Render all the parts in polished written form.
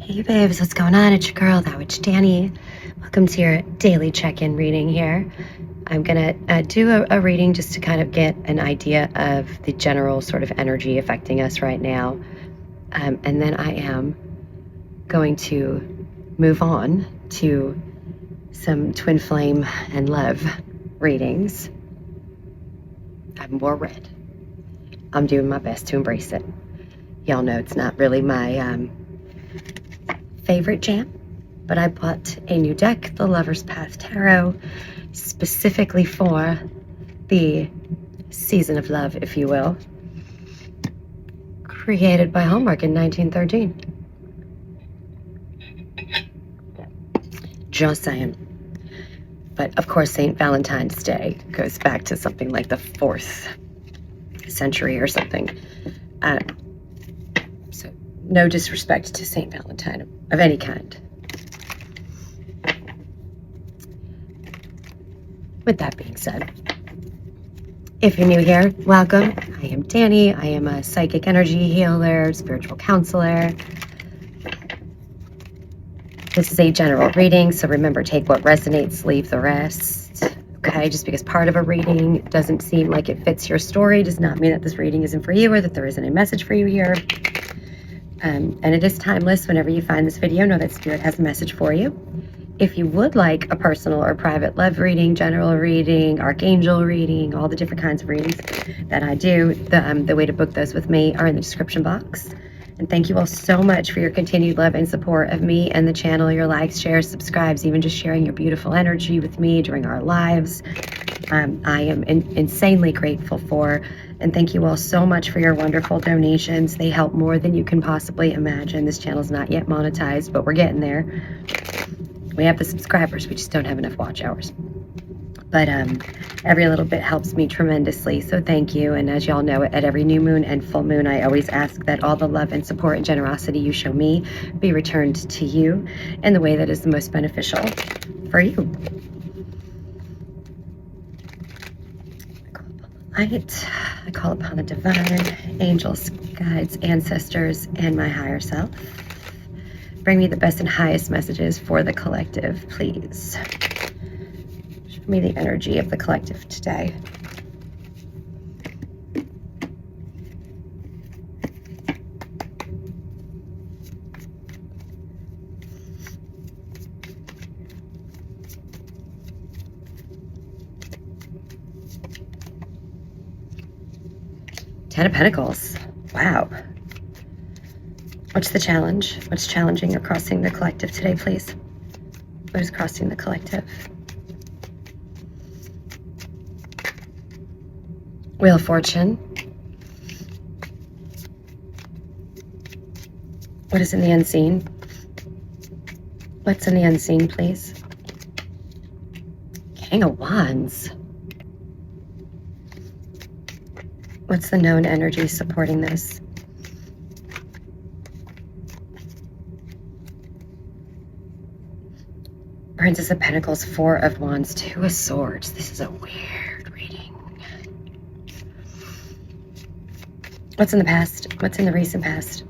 Hey babes, what's going on? It's your girl, that witch Dani. Welcome to your daily check-in reading here. I'm gonna do a reading just to kind of get an idea of the general sort of energy affecting us right now. And then I am going to move on to some twin flame and love readings. I'm more red. I'm doing my best to embrace it. Y'all know it's not really my favorite jam, but I bought a new deck, the Lover's Path Tarot, specifically for the season of love, if you will, created by Hallmark in 1913. Just saying. But of course, St. Valentine's Day goes back to something like the 4th century or something. So no disrespect to St. Valentine of any kind. With that being said, if you're new here, welcome. I am Dani. I am a psychic energy healer, spiritual counselor. This is a general reading, so remember, take what resonates, leave the rest. Okay, just because part of a reading doesn't seem like it fits your story does not mean that this reading isn't for you or that there isn't a message for you here. And it is timeless. Whenever you find this video, know that Spirit has a message for you. If you would like a personal or private love reading, general reading, archangel reading, all the different kinds of readings that I do, the way to book those with me are in the description box. And thank you all so much for your continued love and support of me and the channel, your likes, shares, subscribes, even just sharing your beautiful energy with me during our lives. I am insanely grateful for, and thank you all so much for your wonderful donations. They help more than you can possibly imagine. This channel's not yet monetized, but we're getting there. We have the subscribers, we just don't have enough watch hours. But every little bit helps me tremendously, so thank you. And as y'all know, at every new moon and full moon, I always ask that all the love and support and generosity you show me be returned to you in the way that is the most beneficial for you. I call upon the light, I call upon the divine, angels, guides, ancestors, and my higher self. Bring me the best and highest messages for the collective, please. Show me the energy of the collective today. Ten of Pentacles. Wow. What's the challenge? What's challenging or crossing the collective today, please? What is crossing the collective? Wheel of Fortune. What is in the unseen? What's in the unseen, please? King of Wands. What's the known energy supporting this? Princess of Pentacles, 4 of Wands, 2 of Swords. This is a weird reading. What's in the past? What's in the recent past?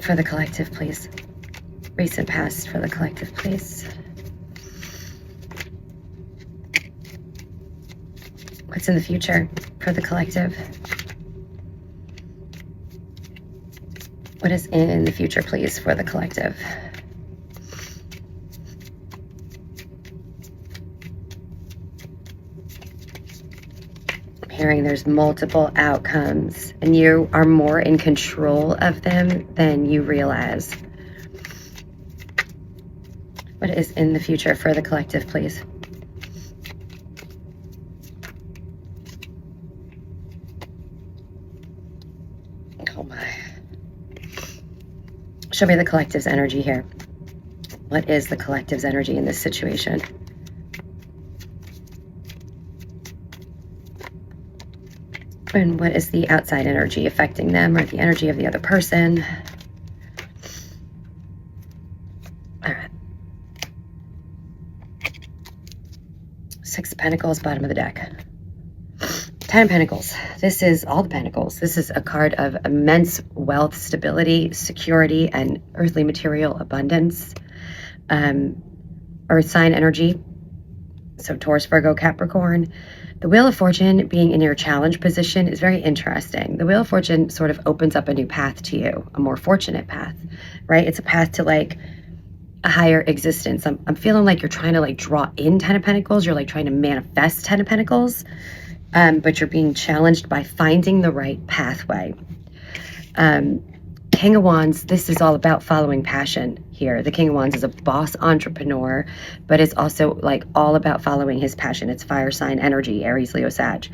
For the collective, please. Recent past for the collective, please. What's in the future for the collective? What is in the future, please, for the collective? Hearing there's multiple outcomes and you are more in control of them than you realize. What is in the future for the collective, please? Oh my. Show me the collective's energy here. What is the collective's energy in this situation? And what is the outside energy affecting them, or the energy of the other person? All right. 6 of Pentacles, bottom of the deck. Ten of Pentacles. This is all the Pentacles. This is a card of immense wealth, stability, security, and earthly material abundance. Earth sign energy. So Taurus, Virgo, Capricorn. The Wheel of Fortune being in your challenge position is very interesting. The Wheel of Fortune sort of opens up a new path to you, a more fortunate path, right? It's a path to like a higher existence. I'm feeling like you're trying to like draw in Ten of Pentacles. You're like trying to manifest Ten of Pentacles, but you're being challenged by finding the right pathway. King of Wands, this is all about following passion here. The King of Wands is a boss entrepreneur, but it's also like all about following his passion. It's fire sign energy, Aries, Leo, Sag,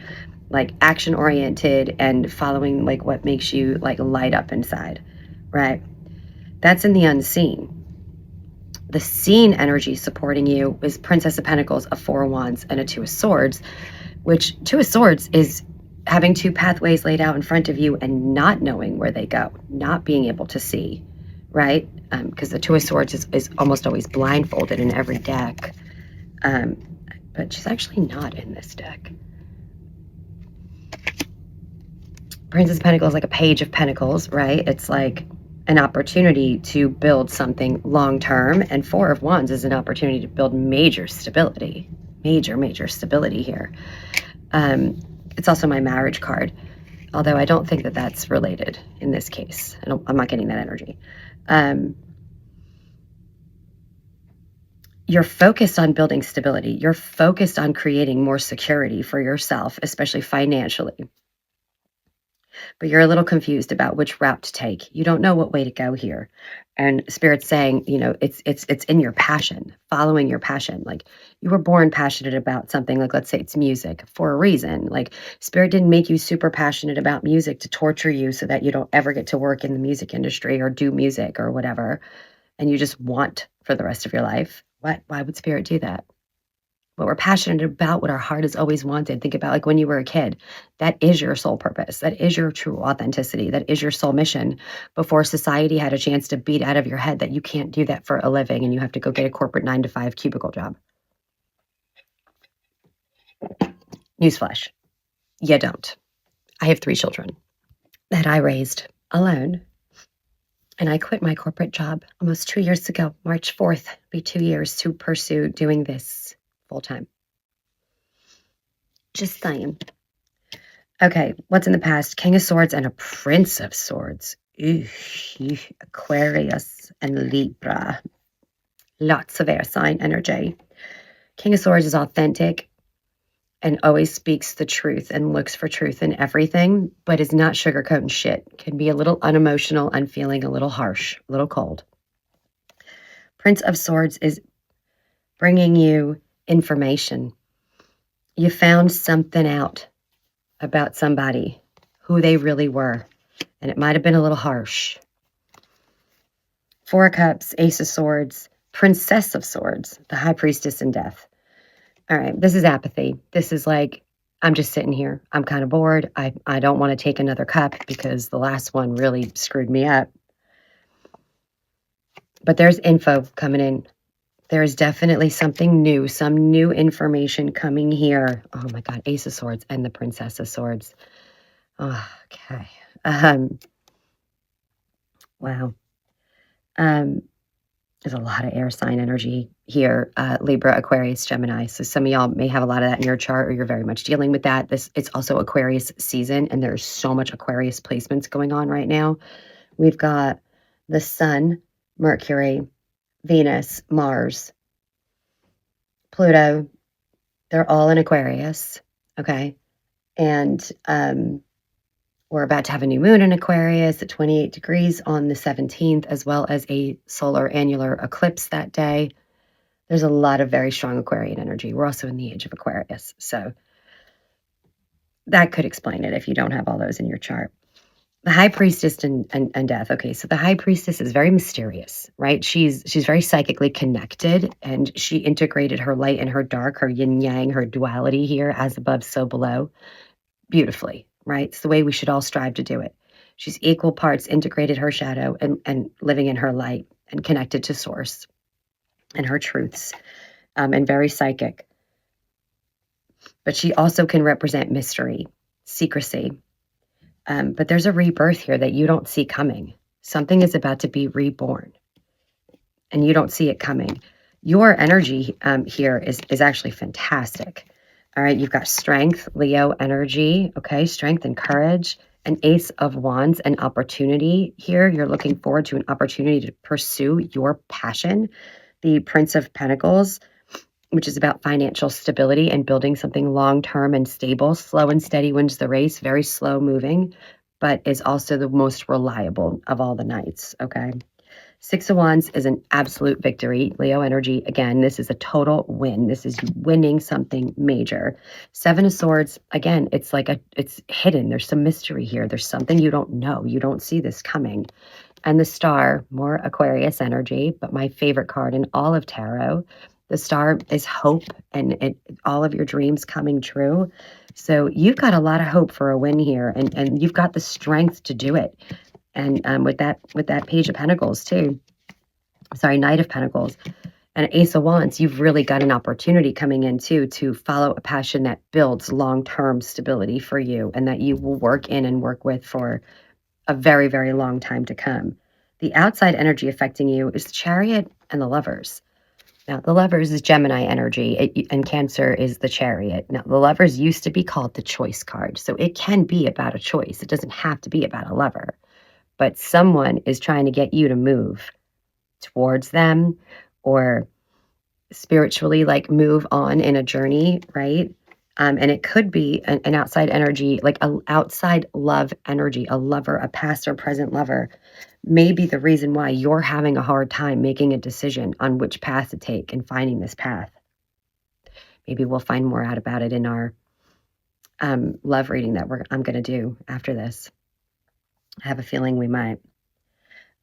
like action oriented and following like what makes you like light up inside, right? That's in the unseen. The seen energy supporting you is Princess of Pentacles, a Four of Wands, and a Two of Swords, which Two of Swords is having two pathways laid out in front of you and not knowing where they go, not being able to see, right? Because the Two of Swords is almost always blindfolded in every deck. But she's actually not in this deck. Princess of Pentacles is like a Page of Pentacles, right? It's like an opportunity to build something long-term. And Four of Wands is an opportunity to build major stability. Major stability here. It's also my marriage card, although I don't think that that's related in this case. I'm not getting that energy. You're focused on building stability. You're focused on creating more security for yourself, especially financially. But you're a little confused about which route to take. You don't know what way to go here. And Spirit's saying, you know, it's in your passion, following your passion. Like you were born passionate about something, like let's say it's music for a reason. Like Spirit didn't make you super passionate about music to torture you so that you don't ever get to work in the music industry or do music or whatever. And you just want for the rest of your life. Why would Spirit do that? What we're passionate about, what our heart has always wanted. Think about like when you were a kid. That is your soul purpose. That is your true authenticity. That is your soul mission before society had a chance to beat out of your head that you can't do that for a living and you have to go get a corporate 9-to-5 cubicle job. Newsflash. You don't. I have 3 children that I raised alone. And I quit my corporate job almost 2 years ago. March 4th, be 2 years to pursue doing this full time. Just saying. Okay, what's in the past? King of Swords and a Prince of Swords. Aquarius and Libra. Lots of air sign energy. King of Swords is authentic and always speaks the truth and looks for truth in everything, but is not sugarcoating shit. Can be a little unemotional and feeling a little harsh, a little cold. Prince of Swords is bringing you information. You found something out about somebody, who they really were, and it might have been a little harsh. 4 of Cups, Ace of Swords, Princess of Swords, the High Priestess in Death. All right, this is apathy. This is like, I'm just sitting here. I'm kind of bored. I don't want to take another cup because the last one really screwed me up. But there's info coming in. There is definitely something new, some new information coming here. Oh my God, Ace of Swords and the Princess of Swords. Oh, okay. Wow. There's a lot of air sign energy here. Libra, Aquarius, Gemini. So some of y'all may have a lot of that in your chart or you're very much dealing with that. It's also Aquarius season and there's so much Aquarius placements going on right now. We've got the Sun, Mercury, Venus, Mars, Pluto. They're all in Aquarius, okay? And we're about to have a new moon in Aquarius at 28 degrees on the 17th, as well as a solar annular eclipse that day. There's a lot of very strong Aquarian energy. We're also in the age of Aquarius, so that could explain it if you don't have all those in your chart. The High Priestess and Death. Okay, so the High Priestess is very mysterious, right? She's very psychically connected, and she integrated her light and her dark, her yin-yang, her duality here, as above, so below, beautifully, right? It's the way we should all strive to do it. She's equal parts integrated her shadow and living in her light and connected to source and her truths, and very psychic. But she also can represent mystery. secrecy. But there's a rebirth here that you don't see coming. Something is about to be reborn, and you don't see it coming. Your energy here is actually fantastic. All right, you've got strength, Leo energy, okay, strength and courage, an Ace of Wands, and opportunity here. You're looking forward to an opportunity to pursue your passion. The Prince of Pentacles, which is about financial stability and building something long-term and stable. Slow and steady wins the race, very slow moving, but is also the most reliable of all the knights, okay? Six of Wands is an absolute victory. Leo energy, again, this is a total win. This is winning something major. Seven of Swords, again, it's like it's hidden. There's some mystery here. There's something you don't know. You don't see this coming. And the Star, more Aquarius energy, but my favorite card in all of tarot. The Star is hope and all of your dreams coming true. So you've got a lot of hope for a win here, and you've got the strength to do it. And with that Page of Pentacles too, sorry, Knight of Pentacles and Ace of Wands, you've really got an opportunity coming in too to follow a passion that builds long-term stability for you and that you will work in and work with for a very, very long time to come. The outside energy affecting you is the Chariot and the Lovers. Now, the Lovers is Gemini energy, and Cancer is the Chariot. Now, the Lovers used to be called the Choice card, so it can be about a choice. It doesn't have to be about a lover, but someone is trying to get you to move towards them or spiritually, like move on in a journey, right? And it could be an outside energy, like an outside love energy, a lover, a past or present lover, may be the reason why you're having a hard time making a decision on which path to take and finding this path. Maybe we'll find more out about it in our love reading that I'm going to do after this. I have a feeling we might.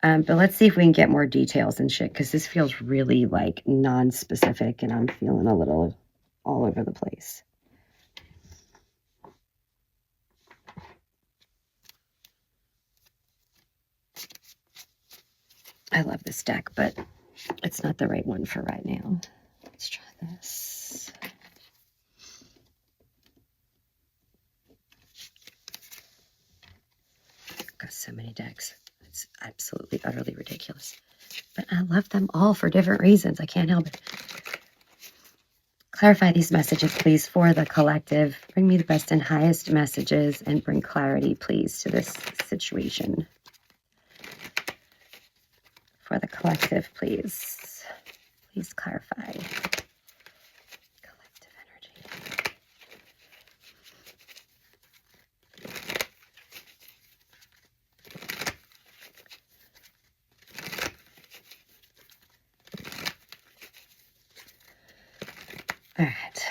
But let's see if we can get more details and shit, because this feels really like non-specific and I'm feeling a little all over the place. I love this deck, but it's not the right one for right now. Let's try this. I've got so many decks. It's absolutely, utterly ridiculous. But I love them all for different reasons. I can't help it. Clarify these messages, please, for the collective. Bring me the best and highest messages and bring clarity, please, to this situation. For the collective, please. Please clarify. Collective energy. All right.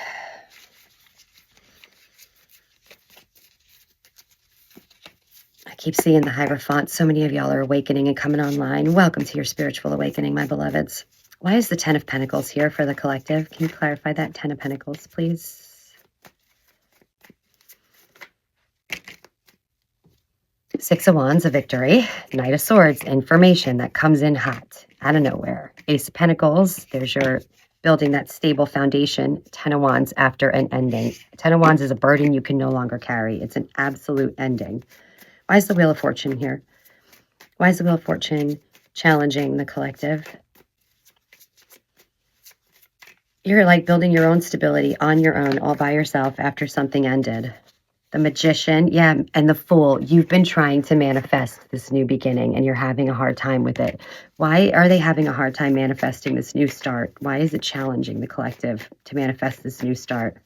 I keep seeing the Hierophant. So many of y'all are awakening and coming online. Welcome to your spiritual awakening, my beloveds. Why is the Ten of Pentacles here for the collective? Can you clarify that? Ten of Pentacles, please. Six of Wands, a victory. Knight of Swords, information that comes in hot, out of nowhere. Ace of Pentacles, there's your building that stable foundation. Ten of Wands, after an ending. Ten of Wands is a burden you can no longer carry. It's an absolute ending. Why is the Wheel of Fortune here? Why is the Wheel of Fortune challenging the collective? You're like building your own stability on your own, all by yourself after something ended. The Magician, yeah, and the Fool. You've been trying to manifest this new beginning and you're having a hard time with it. Why are they having a hard time manifesting this new start? Why is it challenging the collective to manifest this new start?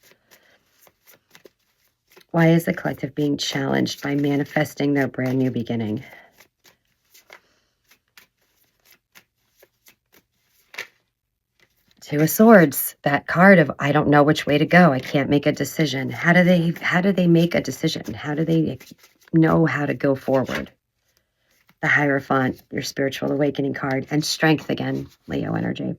Why is the collective being challenged by manifesting their brand new beginning? Two of Swords, that card of I don't know which way to go. I can't make a decision. How do they make a decision? How do they know how to go forward? The Hierophant, your spiritual awakening card, and Strength again, Leo energy.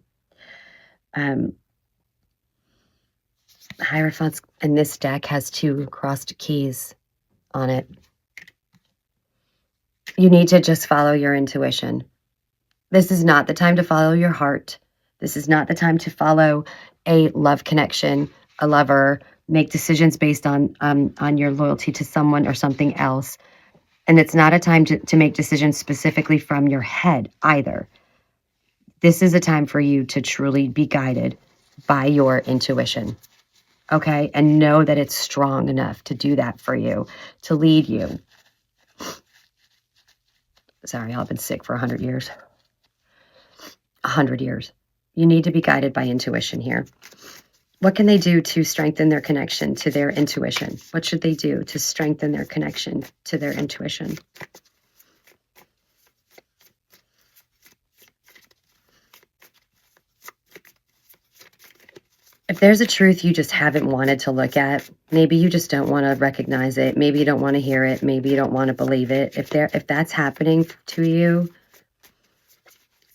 Hierophants in this deck has two crossed keys on it. You need to just follow your intuition. This is not the time to follow your heart. This is not the time to follow a love connection, a lover, make decisions based on your loyalty to someone or something else. And it's not a time to make decisions specifically from your head either. This is a time for you to truly be guided by your intuition. Okay? And know that it's strong enough to do that for you, to lead you. Sorry, I've been sick for 100 years. 100 years. You need to be guided by intuition here. What can they do to strengthen their connection to their intuition? What should they do to strengthen their connection to their intuition? If there's a truth you just haven't wanted to look at, maybe you just don't want to recognize it. Maybe you don't want to hear it. Maybe you don't want to believe it. If that's happening to you,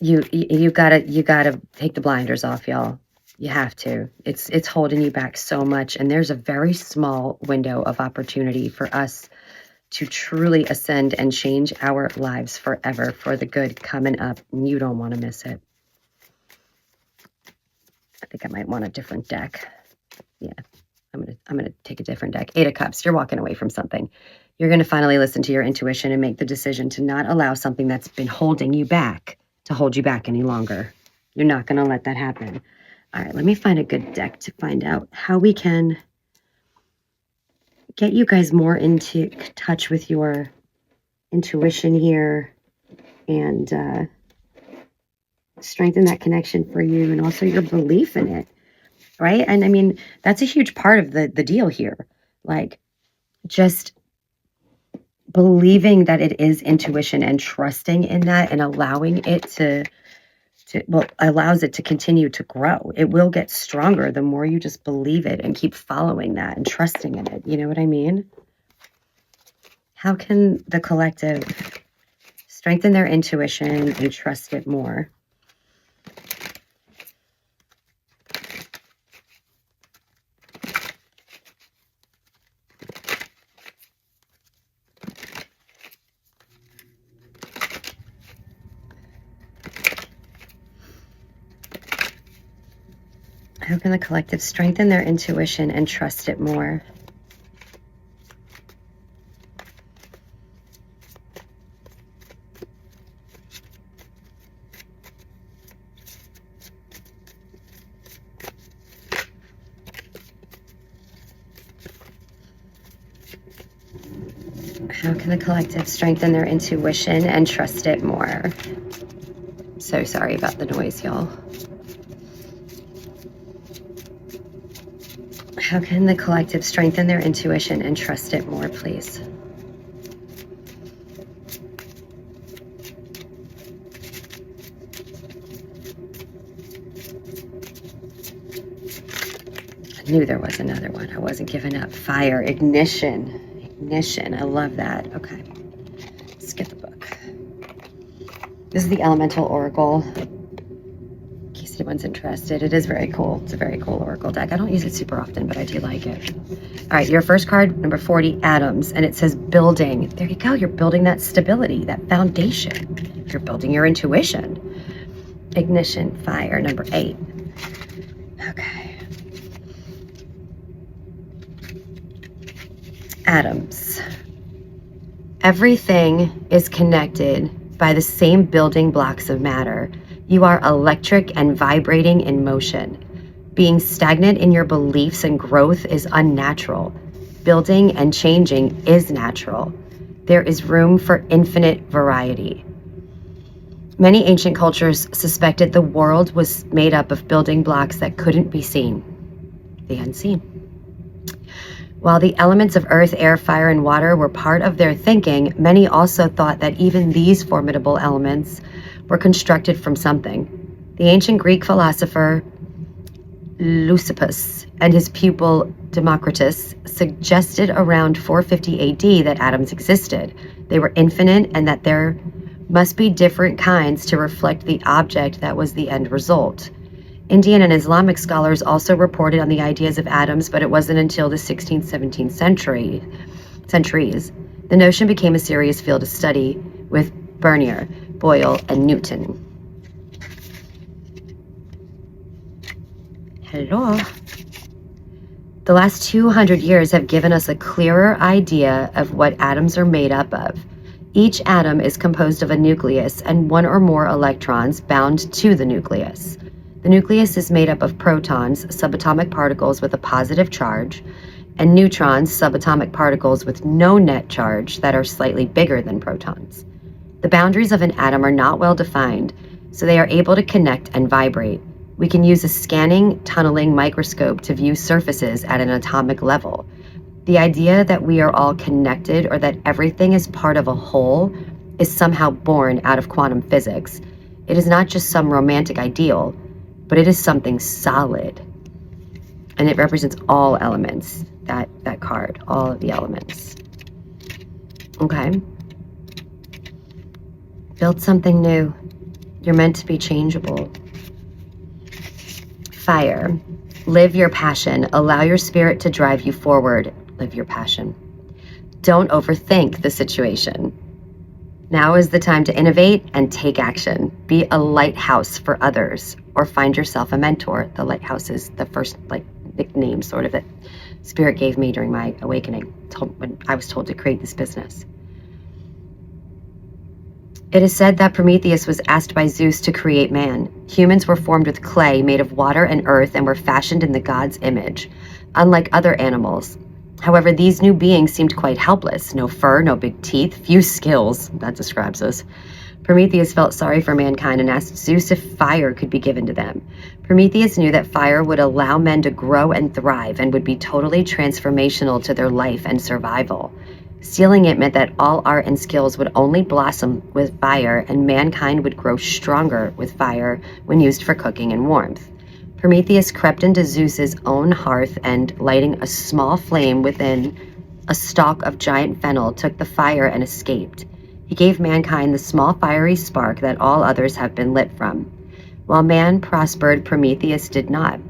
you gotta take the blinders off, y'all. You have to. It's holding you back so much. And there's a very small window of opportunity for us to truly ascend and change our lives forever for the good coming up. You don't want to miss it. I think I might want a different deck. Yeah, I'm gonna take a different deck. 8 of Cups. You're walking away from something. You're gonna finally listen to your intuition and make the decision to not allow something that's been holding you back to hold you back any longer. You're not gonna let that happen. All right, let me find a good deck to find out how we can get you guys more into touch with your intuition here and strengthen that connection for you and also your belief in it, right? And I mean, that's a huge part of the deal here. Like, just believing that it is intuition and trusting in that and allowing it allows it to continue to grow. It will get stronger the more you just believe it and keep following that and trusting in it. You know what I mean? How can the collective strengthen their intuition and trust it more? How can the collective strengthen their intuition and trust it more? How can the collective strengthen their intuition and trust it more? So sorry about the noise, y'all. How can the collective strengthen their intuition and trust it more, please? I knew there was another one. I wasn't giving up. Fire, ignition. Ignition. I love that. Okay. Let's get the book. This is the Elemental Oracle. In case anyone's interested, it is very cool. It's a very cool Oracle deck. I don't use it super often, but I do like it. All right, your first card, number 40, Atoms, and it says building. There you go. You're building that stability, that foundation. You're building your intuition. Ignition, fire, number 8. Okay. Atoms. Everything is connected by the same building blocks of matter. You are electric and vibrating in motion. Being stagnant in your beliefs and growth is unnatural. Building and changing is natural. There is room for infinite variety. Many ancient cultures suspected the world was made up of building blocks that couldn't be seen, the unseen. While the elements of earth, air, fire, and water were part of their thinking, many also thought that even these formidable elements were constructed from something. The ancient Greek philosopher Leucippus and his pupil Democritus suggested around 450 AD that atoms existed. They were infinite and that there must be different kinds to reflect the object that was the end result. Indian and Islamic scholars also reported on the ideas of atoms, but it wasn't until the 16th, 17th centuries the notion became a serious field of study with Bernier, Boyle, and Newton. Hello. The last 200 years have given us a clearer idea of what atoms are made up of. Each atom is composed of a nucleus and one or more electrons bound to the nucleus. The nucleus is made up of protons, subatomic particles with a positive charge, and neutrons, subatomic particles with no net charge that are slightly bigger than protons. The boundaries of an atom are not well defined, so they are able to connect and vibrate. We can use a scanning, tunneling microscope to view surfaces at an atomic level. The idea that we are all connected or that everything is part of a whole is somehow born out of quantum physics. It is not just some romantic ideal, but it is something solid. And it represents all elements, that card, all of the elements. Okay? Build something new. You're meant to be changeable. Fire. Live your passion. Allow your spirit to drive you forward. Live your passion. Don't overthink the situation. Now is the time to innovate and take action. Be a lighthouse for others, or find yourself a mentor. The lighthouse is the first nickname sort of that Spirit gave me during my awakening, when I was told to create this business. It is said that Prometheus was asked by Zeus to create man. Humans were formed with clay made of water and earth and were fashioned in the god's image, unlike other animals. However, these new beings seemed quite helpless. No fur, no big teeth, few skills. That describes us. Prometheus felt sorry for mankind and asked Zeus if fire could be given to them. Prometheus knew that fire would allow men to grow and thrive and would be totally transformational to their life and survival. Stealing it meant that all art and skills would only blossom with fire, and mankind would grow stronger with fire when used for cooking and warmth. Prometheus crept into Zeus's own hearth and, lighting a small flame within a stalk of giant fennel, took the fire and escaped. He gave mankind the small fiery spark that all others have been lit from. While man prospered, Prometheus did not.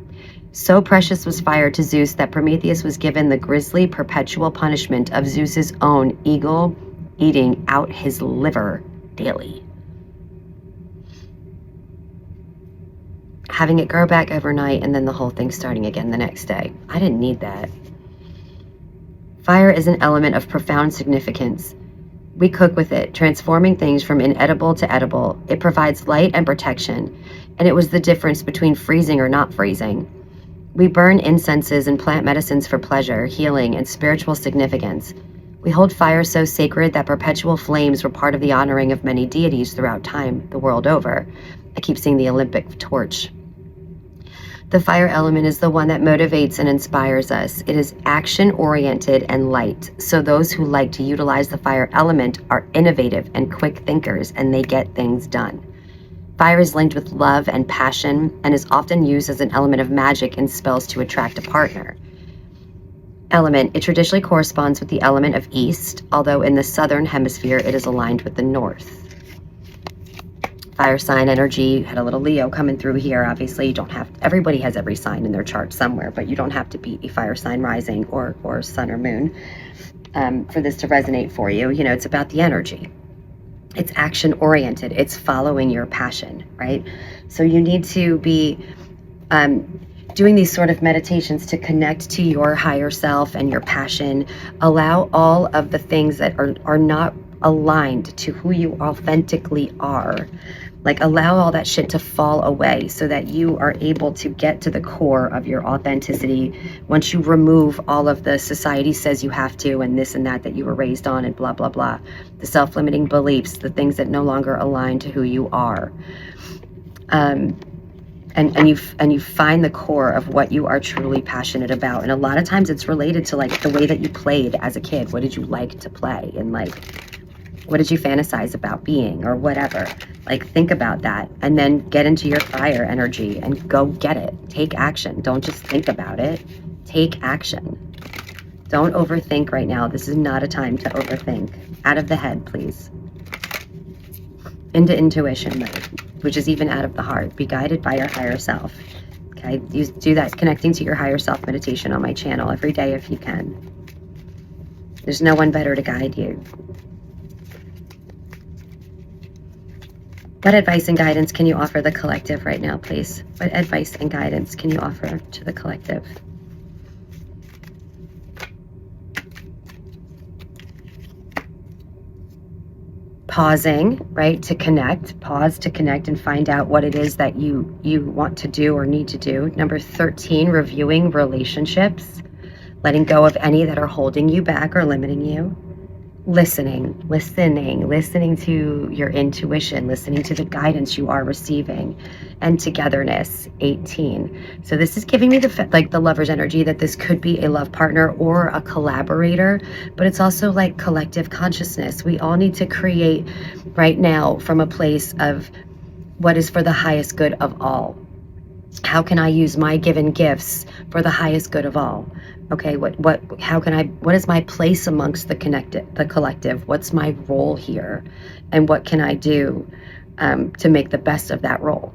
So precious was fire to Zeus that Prometheus was given the grisly perpetual punishment of Zeus's own eagle eating out his liver daily. Having it grow back overnight and then the whole thing starting again the next day. I didn't need that. Fire is an element of profound significance. We cook with it, transforming things from inedible to edible. It provides light and protection, and it was the difference between freezing or not freezing. We burn incenses and plant medicines for pleasure, healing, and spiritual significance. We hold fire so sacred that perpetual flames were part of the honoring of many deities throughout time, the world over. I keep seeing the Olympic torch. The fire element is the one that motivates and inspires us. It is action-oriented and light, so those who like to utilize the fire element are innovative and quick thinkers, and they get things done. Fire is linked with love and passion and is often used as an element of magic in spells to attract a partner. Element, it traditionally corresponds with the element of east, although in the southern hemisphere it is aligned with the north. Fire sign energy, had a little Leo coming through here. Obviously, you don't have, everybody has every sign in their chart somewhere, but you don't have to be a fire sign rising or sun or moon for this to resonate for you. You know, it's about the energy. It's action oriented. It's following your passion, right? So you need to be doing these sort of meditations to connect to your higher self and your passion. Allow all of the things that are not aligned to who you authentically are. Like, allow all that shit to fall away so that you are able to get to the core of your authenticity once you remove all of the society says you have to and this and that you were raised on and blah, blah, blah. The self-limiting beliefs, the things that no longer align to who you are. And you find the core of what you are truly passionate about. And a lot of times it's related to like the way that you played as a kid. What did you like to play? And like, what did you fantasize about being or whatever? Like, think about that and then get into your fire energy and go get it. Take action. Don't just think about it. Take action. Don't overthink right now. This is not a time to overthink. Out of the head, please. Into intuition mode, which is even out of the heart. Be guided by your higher self. Okay, you do that connecting to your higher self meditation on my channel every day if you can. There's no one better to guide you. What advice and guidance can you offer the collective right now, please? What advice and guidance can you offer to the collective? pausing, right, to connect. Pause to connect and find out what it is that you want to do or need to do. Number 13, reviewing relationships, letting go of any that are holding you back or limiting you. Listening to your intuition, listening to the guidance you are receiving. And togetherness, 18. So this is giving me the lover's energy, that this could be a love partner or a collaborator, but it's also like collective consciousness. We all need to create right now from a place of what is for the highest good of all. How can I use my given gifts for the highest good of all? Okay, what is my place amongst the collective? What's my role here? And what can I do to make the best of that role?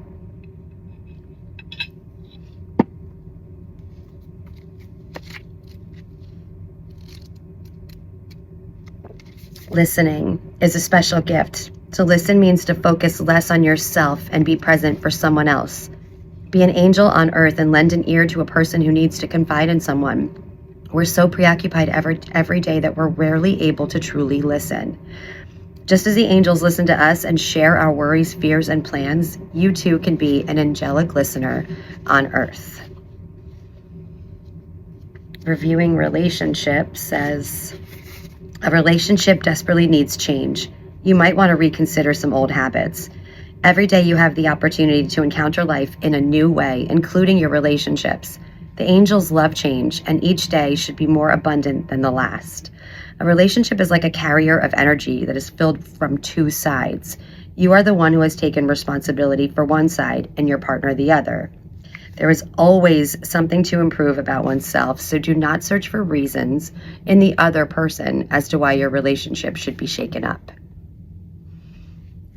Listening is a special gift. To listen means to focus less on yourself and be present for someone else. Be an angel on earth and lend an ear to a person who needs to confide in someone. We're so preoccupied every day that we're rarely able to truly listen. Just as the angels listen to us and share our worries, fears, and plans, you too can be an angelic listener on earth. Reviewing relationships says, a relationship desperately needs change. You might want to reconsider some old habits. Every day you have the opportunity to encounter life in a new way, including your relationships. The angels love change, and each day should be more abundant than the last. A relationship is like a carrier of energy that is filled from two sides. You are the one who has taken responsibility for one side and your partner the other. There is always something to improve about oneself, so do not search for reasons in the other person as to why your relationship should be shaken up.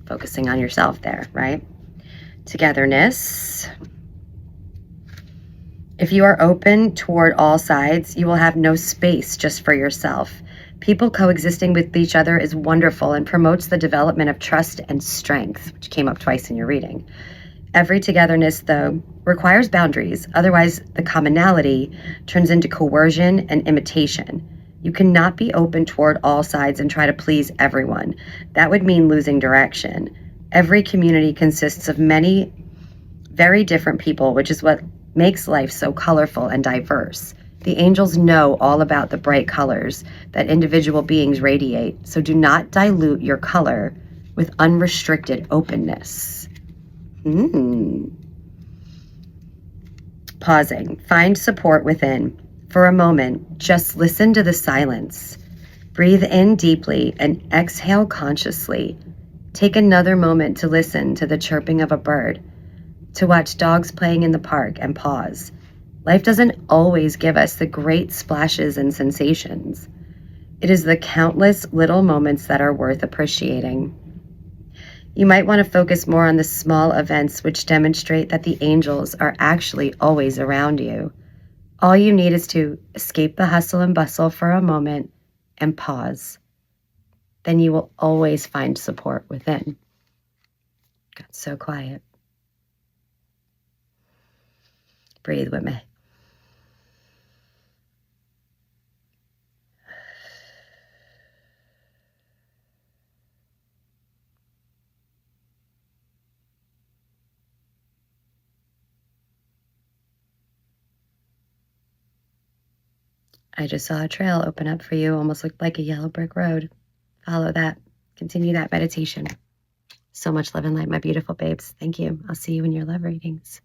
Focusing on yourself there, right? Togetherness. If you are open toward all sides, you will have no space just for yourself. People coexisting with each other is wonderful and promotes the development of trust and strength, which came up twice in your reading. Every togetherness, though, requires boundaries. Otherwise, the commonality turns into coercion and imitation. You cannot be open toward all sides and try to please everyone. That would mean losing direction. Every community consists of many very different people, which is what makes life so colorful and diverse. The angels know all about the bright colors that individual beings radiate, so do not dilute your color with unrestricted openness. Pausing. Find support within. For a moment, just listen to the silence. Breathe in deeply and exhale consciously. Take another moment to listen to the chirping of a bird, to watch dogs playing in the park, and pause. Life doesn't always give us the great splashes and sensations. It is the countless little moments that are worth appreciating. You might want to focus more on the small events which demonstrate that the angels are actually always around you. All you need is to escape the hustle and bustle for a moment and pause. Then you will always find support within. Got so quiet. Breathe with me. I just saw a trail open up for you, almost looked like a yellow brick road. Follow that. Continue that meditation. So much love and light, my beautiful babes. Thank you. I'll see you in your love readings.